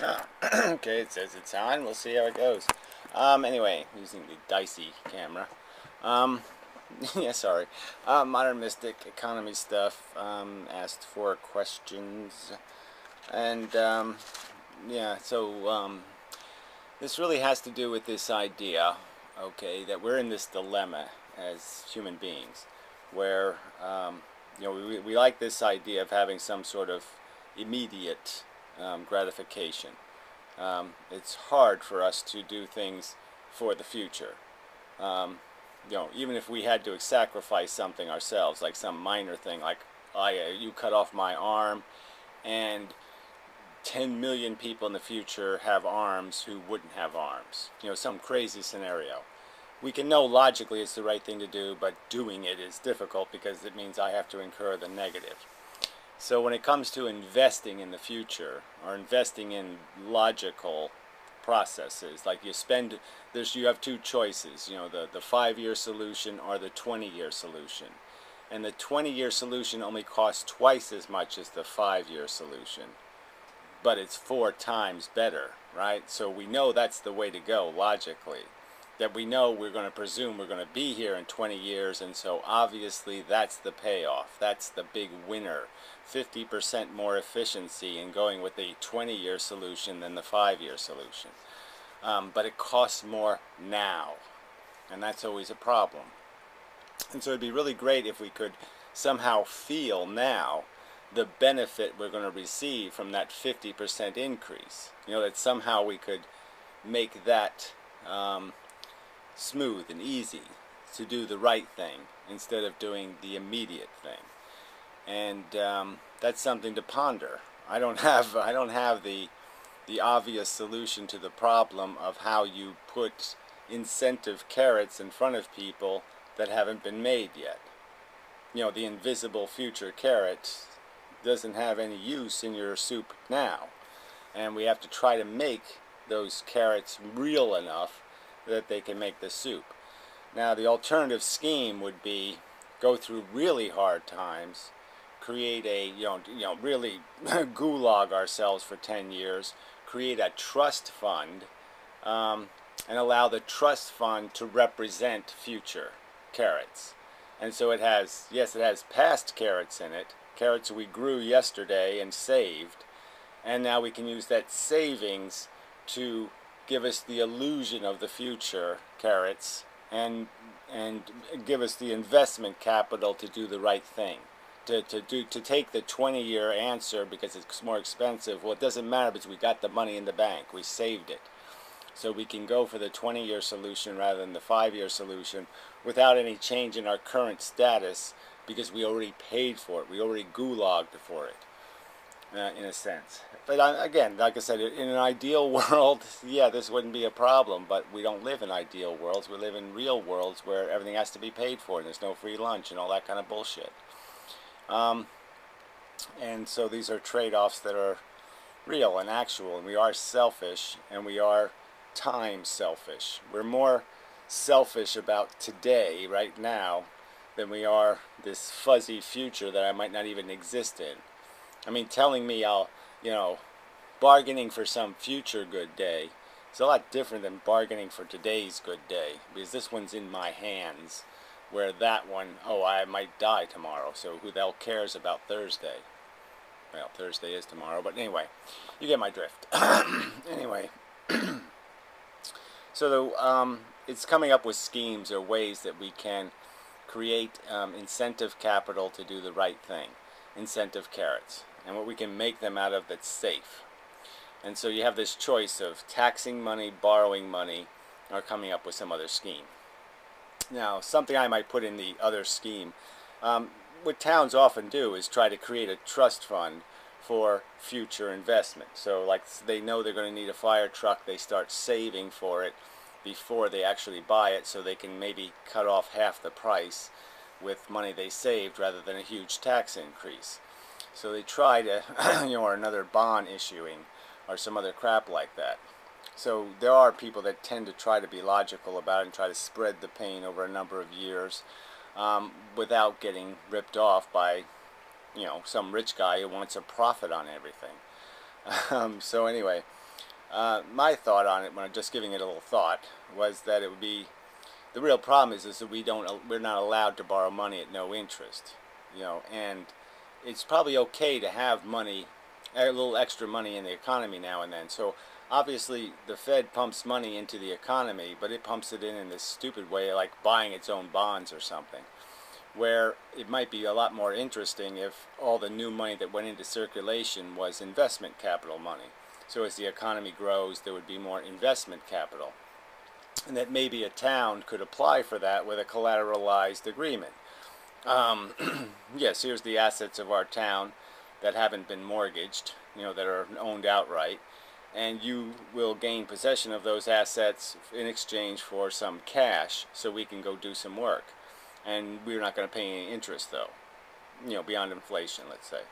Oh, okay, it says it's on. We'll see how it goes. Anyway, using the dicey camera. Um, yeah, sorry. Modern Mystic economy stuff. Asked 4 questions. And, yeah, so, this really has to do with this idea, okay, that we're in this dilemma as human beings, where, we like this idea of having some sort of immediate gratification. It's hard for us to do things for the future. Even if we had to sacrifice something ourselves, like some minor thing, like you cut off my arm, and 10 million people in the future have arms who wouldn't have arms. Some crazy scenario. We can know logically it's the right thing to do, but doing it is difficult because it means I have to incur the negative. So when it comes to investing in the future or investing in logical processes, like you have two choices, the 5-year solution or the 20-year solution. And the 20-year solution only costs twice as much as the 5-year solution, but it's 4 times better, right? So we know that's the way to go logically. That we know we're going to presume we're going to be here in 20 years, and so obviously that's the payoff. That's the big winner. 50% more efficiency in going with the 20-year solution than the 5-year solution. But it costs more now, and that's always a problem. And so it'd be really great if we could somehow feel now the benefit we're going to receive from that 50% increase. That somehow we could make that smooth and easy to do the right thing instead of doing the immediate thing. And that's something to ponder. I don't have the obvious solution to the problem of how you put incentive carrots in front of people that haven't been made yet. The invisible future carrot doesn't have any use in your soup now. And we have to try to make those carrots real enough that they can make the soup. Now, the alternative scheme would be go through really hard times, create really gulag ourselves for 10 years, create a trust fund, and allow the trust fund to represent future carrots. And so it has past carrots in it, carrots we grew yesterday and saved, and now we can use that savings to give us the illusion of the future carrots and give us the investment capital to do the right thing. To take the 20-year answer because it's more expensive. Well, it doesn't matter because we got the money in the bank. We saved it. So we can go for the 20-year solution rather than the 5-year solution without any change in our current status because we already paid for it. We already gulagged for it. In a sense. But again, like I said, in an ideal world, yeah, this wouldn't be a problem, but we don't live in ideal worlds. We live in real worlds where everything has to be paid for and there's no free lunch and all that kind of bullshit. And so these are trade-offs that are real and actual, and we are selfish, and we are time selfish. We're more selfish about today, right now, than we are this fuzzy future that I might not even exist in. I mean, telling me bargaining for some future good day is a lot different than bargaining for today's good day, because this one's in my hands, where that one, I might die tomorrow, so who the hell cares about Thursday? Well, Thursday is tomorrow, but anyway, you get my drift. Anyway, so it's coming up with schemes or ways that we can create incentive capital to do the right thing, incentive carrots, and what we can make them out of that's safe. And so you have this choice of taxing money, borrowing money, or coming up with some other scheme. Now, something I might put in the other scheme, what towns often do is try to create a trust fund for future investment. So like they know they're going to need a fire truck, they start saving for it before they actually buy it so they can maybe cut off half the price with money they saved rather than a huge tax increase. So they try to, or another bond issuing or some other crap like that. So there are people that tend to try to be logical about it and try to spread the pain over a number of years without getting ripped off by, some rich guy who wants a profit on everything. So anyway, My thought on it, when I'm just giving it a little thought, was that it would be, the real problem is that we're not allowed to borrow money at no interest, and it's probably okay to have money, a little extra money in the economy now and then. So obviously the Fed pumps money into the economy, but it pumps it in this stupid way, like buying its own bonds or something, where it might be a lot more interesting if all the new money that went into circulation was investment capital money. So as the economy grows, there would be more investment capital, and that maybe a town could apply for that with a collateralized agreement. Yes, here's the assets of our town that haven't been mortgaged, that are owned outright, and you will gain possession of those assets in exchange for some cash so we can go do some work. And we're not going to pay any interest, though, beyond inflation, let's say.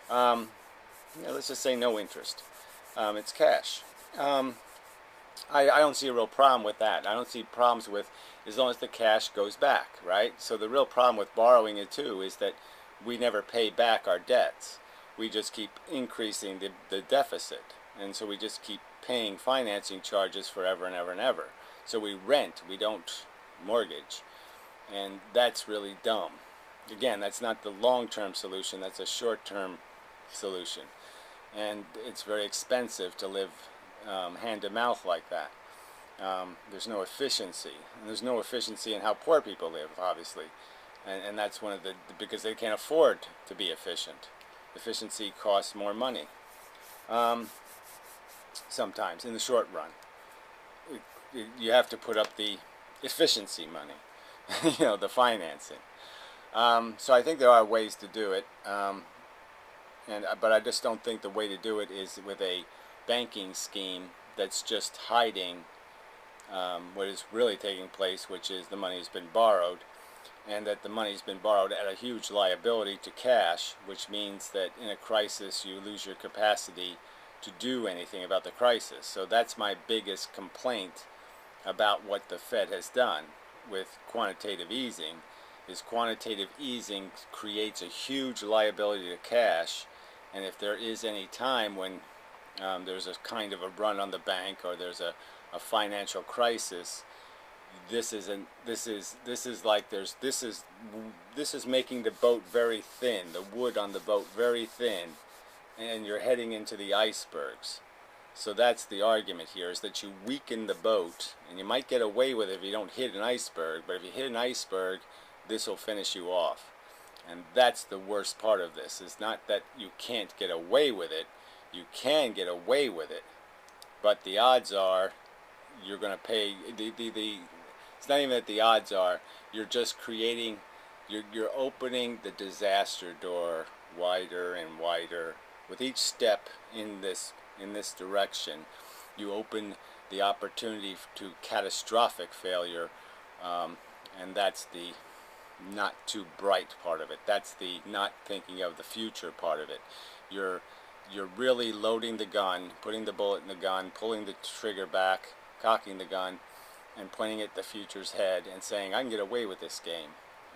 Let's just say no interest. It's cash. I don't see a real problem with that. I don't see problems with, as long as the cash goes back, right? So the real problem with borrowing it too is that we never pay back our debts. We just keep increasing the deficit. And so we just keep paying financing charges forever and ever and ever. So we rent, we don't mortgage. And that's really dumb. Again, that's not the long-term solution, that's a short-term solution. And it's very expensive to live hand-to-mouth like that. There's no efficiency. And there's no efficiency in how poor people live, obviously. And that's one of because they can't afford to be efficient. Efficiency costs more money. Sometimes, in the short run. You have to put up the efficiency money. The financing. So I think there are ways to do it, but I just don't think the way to do it is with a banking scheme that's just hiding what is really taking place, which is the money has been borrowed, and that the money has been borrowed at a huge liability to cash, which means that in a crisis you lose your capacity to do anything about the crisis. So that's my biggest complaint about what the Fed has done with quantitative easing, is quantitative easing creates a huge liability to cash, and if there is any time when there's a kind of a run on the bank or there's a financial crisis, this is making the boat very thin, the wood on the boat very thin, and you're heading into the icebergs. So that's the argument here, is that you weaken the boat, and you might get away with it if you don't hit an iceberg, but if you hit an iceberg, this will finish you off. And that's the worst part of this, is not that you can't get away with it. You can get away with it, but the odds are you're going to pay, it's not even that the odds are, you're just creating, you're opening the disaster door wider and wider. With each step in this direction, you open the opportunity to catastrophic failure, and that's the not too bright part of it. That's the not thinking of the future part of it. You're really loading the gun, putting the bullet in the gun, pulling the trigger back, cocking the gun, and pointing at the future's head and saying, I can get away with this game.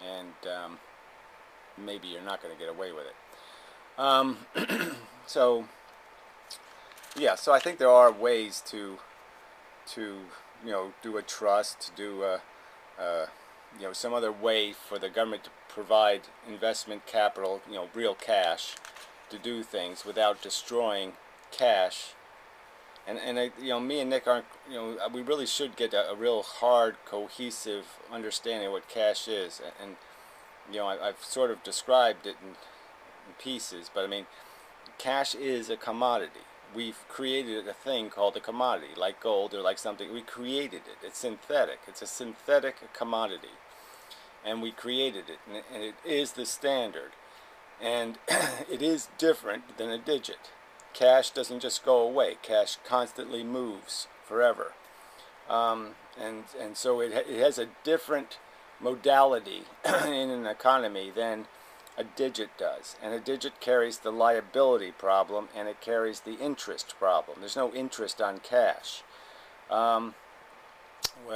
And maybe you're not going to get away with it. So I think there are ways to do a trust, do some other way for the government to provide investment capital, real cash, to do things without destroying cash. And me and Nick aren't, we really should get a real hard, cohesive understanding of what cash is. And I've sort of described it in pieces, but I mean, cash is a commodity. We've created a thing called a commodity, like gold or like something. We created it. It's synthetic. It's a synthetic commodity. And we created it, and it is the standard. And it is different than a digit. Cash doesn't just go away. Cash constantly moves forever. And so it has a different modality in an economy than a digit does. And a digit carries the liability problem, and it carries the interest problem. There's no interest on cash. Well,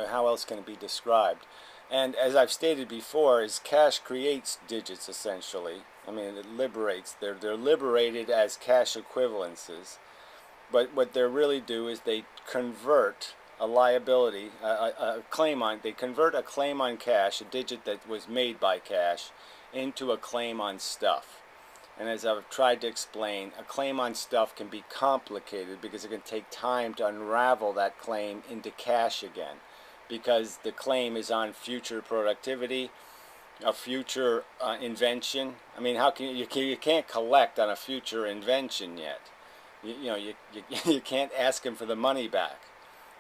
how else can it be described? And as I've stated before, is cash creates digits essentially. I mean, it liberates. They're liberated as cash equivalences. But what they really do is they convert a liability, they convert a claim on cash, a digit that was made by cash, into a claim on stuff. And as I've tried to explain, a claim on stuff can be complicated because it can take time to unravel that claim into cash again, because the claim is on future productivity, a future invention. I mean, how can you can't collect on a future invention yet. You can't ask him for the money back.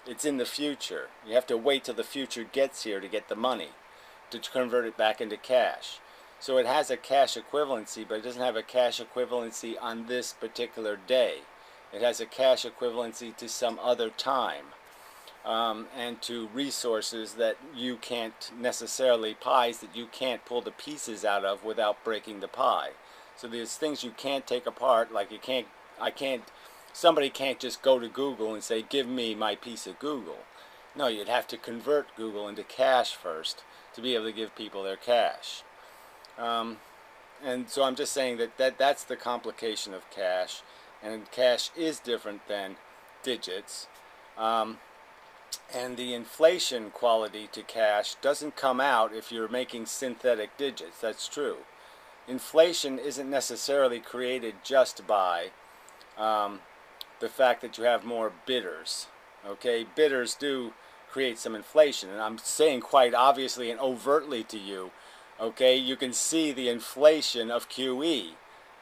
It's in the future. You have to wait till the future gets here to get the money, to convert it back into cash. So it has a cash equivalency, but it doesn't have a cash equivalency on this particular day. It has a cash equivalency to some other time, and to resources that you can't necessarily, pies that you can't pull the pieces out of without breaking the pie. So there's things you can't take apart, like somebody can't just go to Google and say, give me my piece of Google. No, you'd have to convert Google into cash first to be able to give people their cash. And so I'm just saying that's the complication of cash, and cash is different than digits. And the inflation quality to cash doesn't come out if you're making synthetic digits. That's true. Inflation isn't necessarily created just by the fact that you have more bidders. Okay, bidders do create some inflation, and I'm saying quite obviously and overtly to you, okay, you can see the inflation of QE.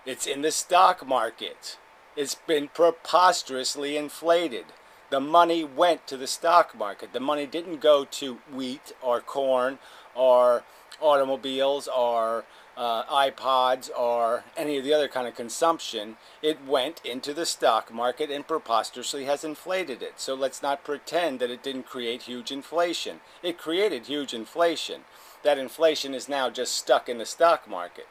It's in the stock market. It's been preposterously inflated. The money went to the stock market. The money didn't go to wheat or corn or automobiles or iPods or any of the other kind of consumption. It went into the stock market and preposterously has inflated it. So let's not pretend that it didn't create huge inflation. It created huge inflation. That inflation is now just stuck in the stock market.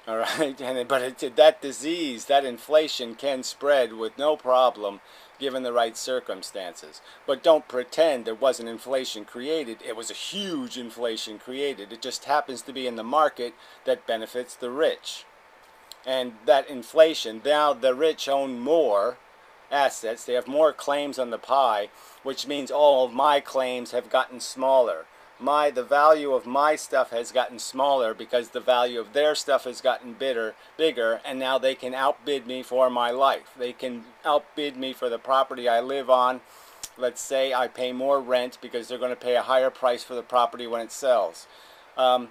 All right, that disease, that inflation can spread with no problem given the right circumstances. But don't pretend there wasn't inflation created. It was a huge inflation created. It just happens to be in the market that benefits the rich. And that inflation, now the rich own more assets. They have more claims on the pie, which means all of my claims have gotten smaller. The value of my stuff has gotten smaller because the value of their stuff has gotten bigger, and now they can outbid me for my life. They can outbid me for the property I live on. Let's say I pay more rent because they're going to pay a higher price for the property when it sells. The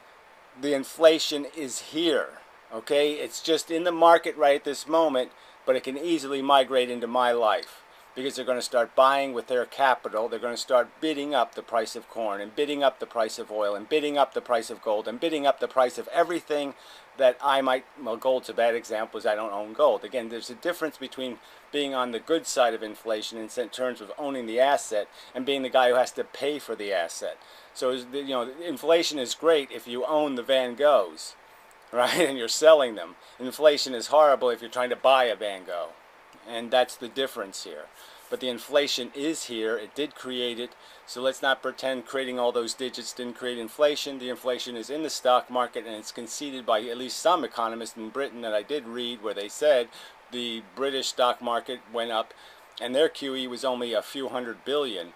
inflation is here, okay? It's just in the market right at this moment, but it can easily migrate into my life, because they're going to start buying with their capital. They're going to start bidding up the price of corn and bidding up the price of oil and bidding up the price of gold and bidding up the price of everything that well, gold's a bad example because I don't own gold. Again, there's a difference between being on the good side of inflation in terms of owning the asset and being the guy who has to pay for the asset. So, inflation is great if you own the Van Goghs, right, and you're selling them. Inflation is horrible if you're trying to buy a Van Gogh. And that's the difference here. But the inflation is here. It did create it. So let's not pretend creating all those digits didn't create inflation. The inflation is in the stock market, and it's conceded by at least some economists in Britain that I did read, where they said the British stock market went up and their QE was only a few $100 billion.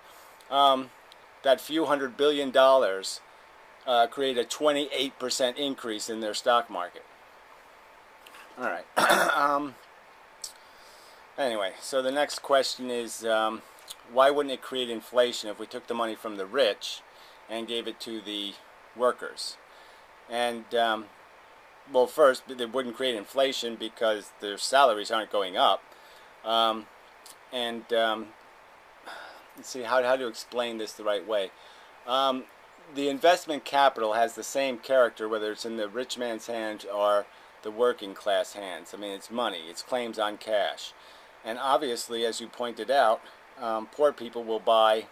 That few $100 billion created a 28% increase in their stock market. All right. Anyway, so the next question is, why wouldn't it create inflation if we took the money from the rich and gave it to the workers? And, well, first, it wouldn't create inflation because their salaries aren't going up. Let's see how to explain this the right way. The investment capital has the same character whether it's in the rich man's hands or the working class hands. I mean, it's money. It's claims on cash. And obviously, as you pointed out, poor people will buy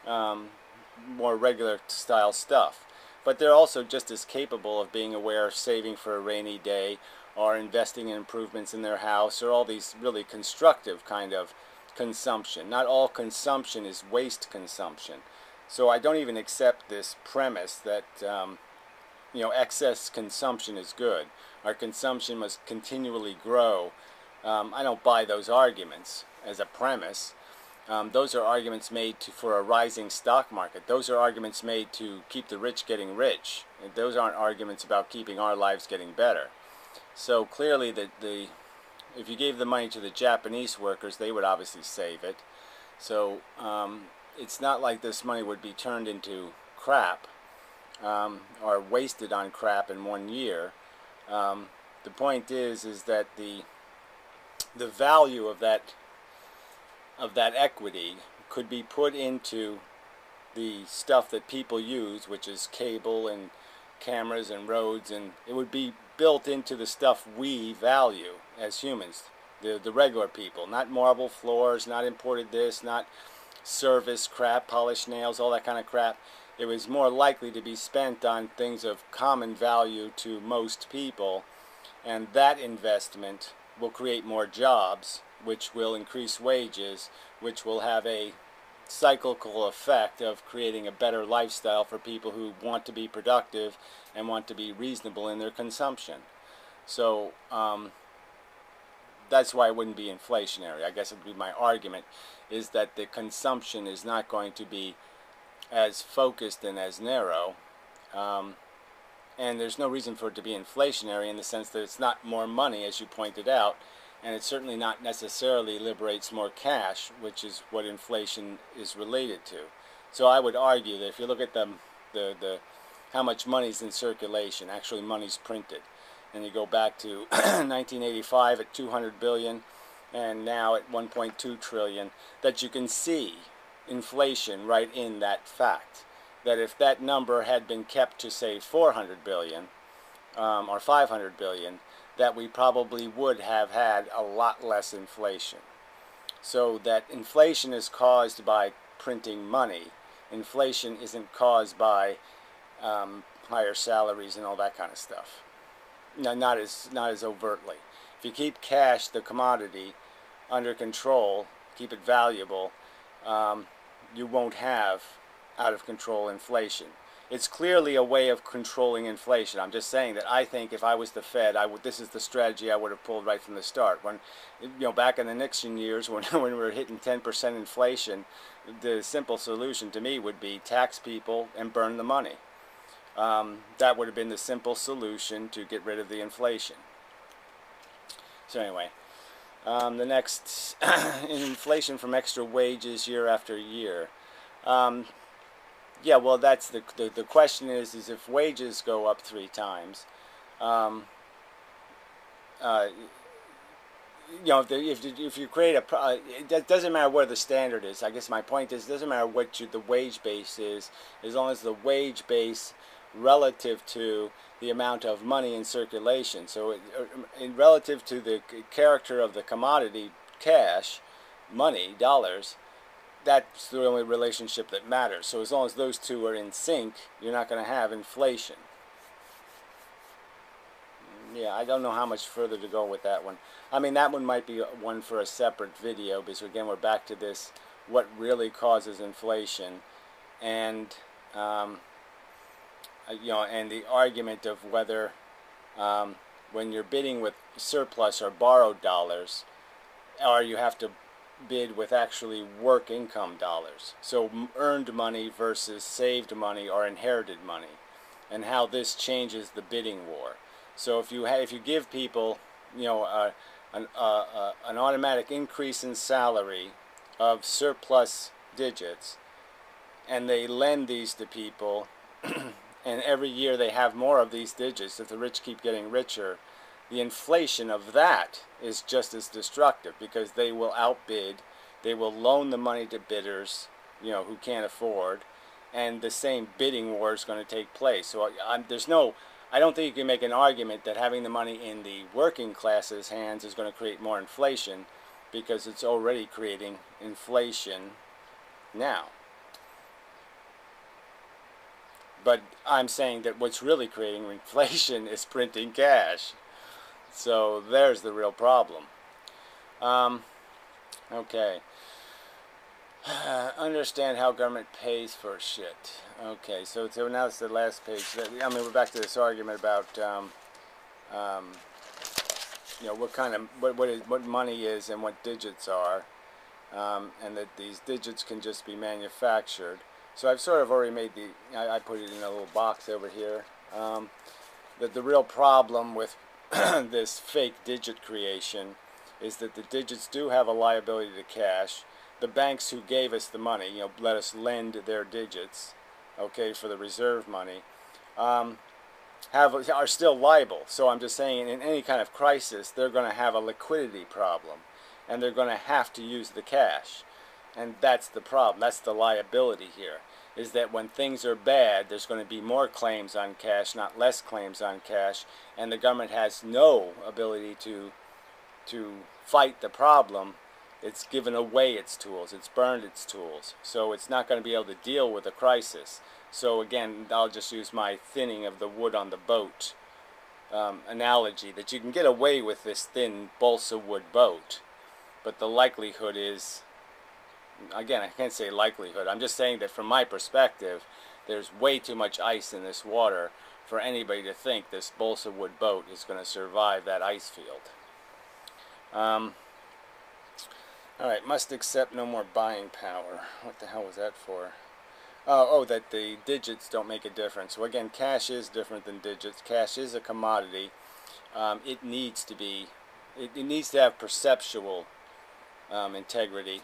more regular style stuff. But they're also just as capable of being aware of saving for a rainy day or investing in improvements in their house or all these really constructive kind of consumption. Not all consumption is waste consumption. So I don't even accept this premise that excess consumption is good. Our consumption must continually grow. I don't buy those arguments. as a premise. Those are arguments made for a rising stock market. Those are arguments made to keep the rich getting rich. Those aren't arguments about keeping our lives getting better. So clearly, if you gave the money to the Japanese workers, they would obviously save it. So it's not like this money would be turned into crap or wasted on crap in 1 year. The point is that the value of that equity could be put into the stuff that people use, which is cable and cameras and roads, and it would be built into the stuff we value as humans, the regular people, not marble floors, not imported this, not service crap, polished nails, all that kind of crap. It was more likely to be spent on things of common value to most people, and that investment will create more jobs, which will increase wages, which will have a cyclical effect of creating a better lifestyle for people who want to be productive and want to be reasonable in their consumption. So that's why it wouldn't be inflationary. I guess it would be my argument, is that the consumption is not going to be as focused and as narrow, and there's no reason for it to be inflationary in the sense that it's not more money, as you pointed out, and it certainly not necessarily liberates more cash, which is what inflation is related to. So I would argue that if you look at how much money is in circulation, actually money's printed, and you go back to 1985 at 200 billion and now at 1.2 trillion, that you can see inflation right in that fact. That if that number had been kept to, say, 400 billion or 500 billion, that we probably would have had a lot less inflation. So that inflation is caused by printing money. Inflation isn't caused by higher salaries and all that kind of stuff. No, not as overtly. If you keep cash, the commodity, under control, keep it valuable, you won't have out of control inflation. It's clearly a way of controlling inflation. I'm just saying that I think if I was the Fed, this is the strategy I would have pulled right from the start. When, back in the Nixon years, when we were hitting 10% inflation, the simple solution to me would be tax people and burn the money. That would have been the simple solution to get rid of the inflation. So anyway, the next, inflation from extra wages year after year. Yeah, well, that's the question is if wages go up 3 times, if you create it doesn't matter where the standard is. I guess my point is, it doesn't matter what the wage base is, as long as the wage base relative to the amount of money in circulation. So relative to the character of the commodity, cash, money, dollars, that's the only relationship that matters. So as long as those two are in sync, you're not going to have inflation. Yeah, I don't know how much further to go with that one. I mean, that one might be one for a separate video, because again, we're back to this, what really causes inflation, and and the argument of whether when you're bidding with surplus or borrowed dollars, or you have to bid with actually work income dollars. So earned money versus saved money or inherited money, and how this changes the bidding war. So if you give people an automatic increase in salary of surplus digits, and they lend these to people, and every year they have more of these digits, if the rich keep getting richer, the inflation of that is just as destructive, because they will outbid, they will loan the money to bidders, who can't afford, and the same bidding war is going to take place. So I don't think you can make an argument that having the money in the working class's hands is going to create more inflation, because it's already creating inflation now. But I'm saying that what's really creating inflation is printing cash. So there's the real problem. Okay. Understand how government pays for shit. Okay, so now it's the last page. I mean, we're back to this argument about what money is and what digits are. and that these digits can just be manufactured. So I've sort of already made I put it in a little box over here. That the real problem with this fake digit creation is that the digits do have a liability to cash. The banks who gave us the money, let us lend their digits, okay, for the reserve money, are still liable. So I'm just saying, in any kind of crisis, they're going to have a liquidity problem, and they're going to have to use the cash. And that's the problem. That's the liability here, is that when things are bad, there's going to be more claims on cash, not less claims on cash, and the government has no ability to fight the problem. It's given away its tools. It's burned its tools. So it's not going to be able to deal with a crisis. So again, I'll just use my thinning of the wood on the boat analogy, that you can get away with this thin balsa wood boat, but the likelihood is, again, I can't say likelihood, I'm just saying that from my perspective, there's way too much ice in this water for anybody to think this balsa wood boat is going to survive that ice field. Alright, must accept no more buying power. What the hell was that for? Oh, that the digits don't make a difference. So again, cash is different than digits. Cash is a commodity. It needs to be, it needs to have perceptual integrity.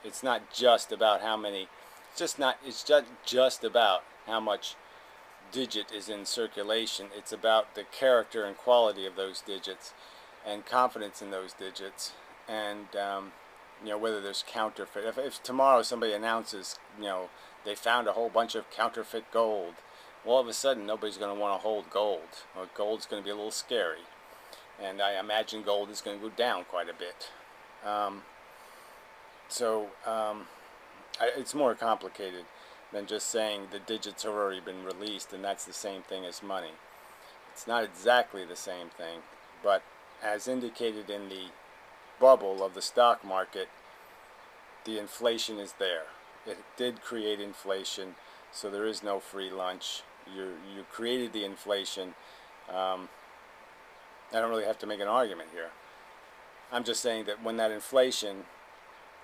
It's not just about how many, it's just about how much digit is in circulation. It's about the character and quality of those digits, and confidence in those digits, and whether there's counterfeit. If tomorrow somebody announces, they found a whole bunch of counterfeit gold, well, all of a sudden nobody's going to want to hold gold. Or gold's going to be a little scary, and I imagine gold is going to go down quite a bit. It's more complicated than just saying the digits have already been released and that's the same thing as money. It's not exactly the same thing, but as indicated in the bubble of the stock market, the inflation is there. It did create inflation, so there is no free lunch. You created the inflation. I don't really have to make an argument here. I'm just saying that when that inflation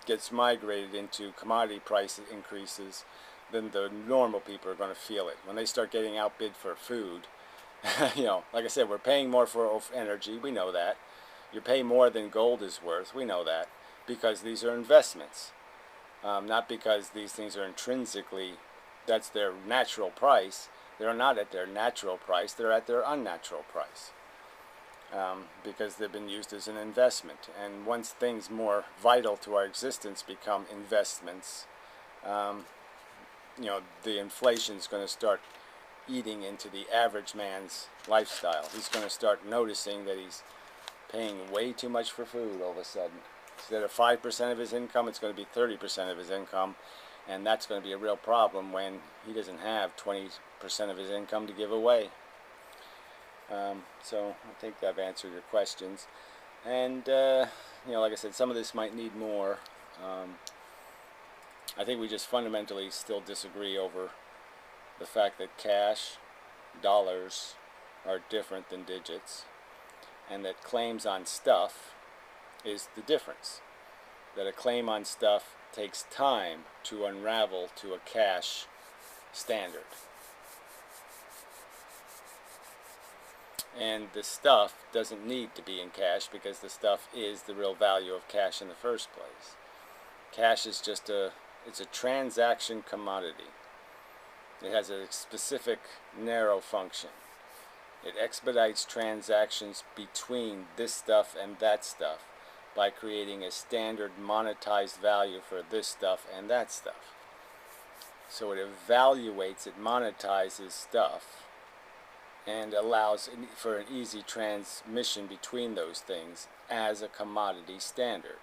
gets migrated into commodity price increases, then the normal people are going to feel it. When they start getting outbid for food, like I said, we're paying more for energy, we know that. You pay more than gold is worth, we know that, because these are investments. Not because these things are intrinsically, that's their natural price. They're not at their natural price, they're at their unnatural price. Because they've been used as an investment. And once things more vital to our existence become investments, the inflation is going to start eating into the average man's lifestyle. He's going to start noticing that he's paying way too much for food all of a sudden. Instead of 5% of his income, it's going to be 30% of his income, and that's going to be a real problem when he doesn't have 20% of his income to give away. So I think I've answered your questions, and like I said, some of this might need more. I think we just fundamentally still disagree over the fact that cash, dollars, are different than digits, and that claims on stuff is the difference. That a claim on stuff takes time to unravel to a cash standard. And the stuff doesn't need to be in cash because the stuff is the real value of cash in the first place. Cash is just it's a transaction commodity. It has a specific narrow function. It expedites transactions between this stuff and that stuff by creating a standard monetized value for this stuff and that stuff. So it evaluates, it monetizes stuff, and allows for an easy transmission between those things as a commodity standard.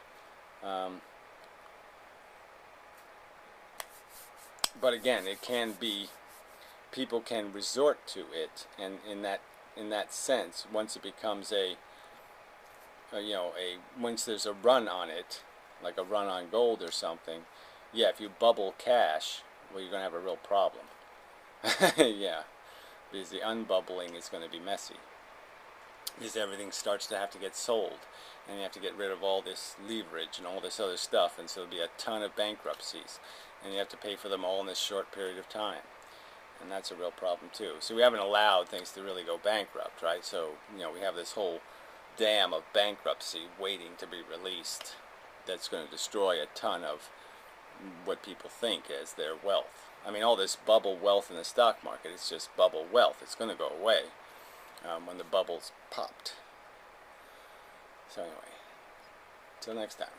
But again, it can be, people can resort to it, and in that sense, once it becomes once there's a run on it, like a run on gold or something, yeah, if you bubble cash, well, you're going to have a real problem. Yeah. Because the unbubbling is going to be messy, because everything starts to have to get sold. and you have to get rid of all this leverage and all this other stuff, and so there'll be a ton of bankruptcies, and you have to pay for them all in this short period of time. And that's a real problem too. So we haven't allowed things to really go bankrupt, right? So, you know, we have this whole dam of bankruptcy waiting to be released that's going to destroy a ton of what people think is their wealth. I mean, all this bubble wealth in the stock market, it's just bubble wealth. It's going to go away when the bubble's popped. So anyway, till next time.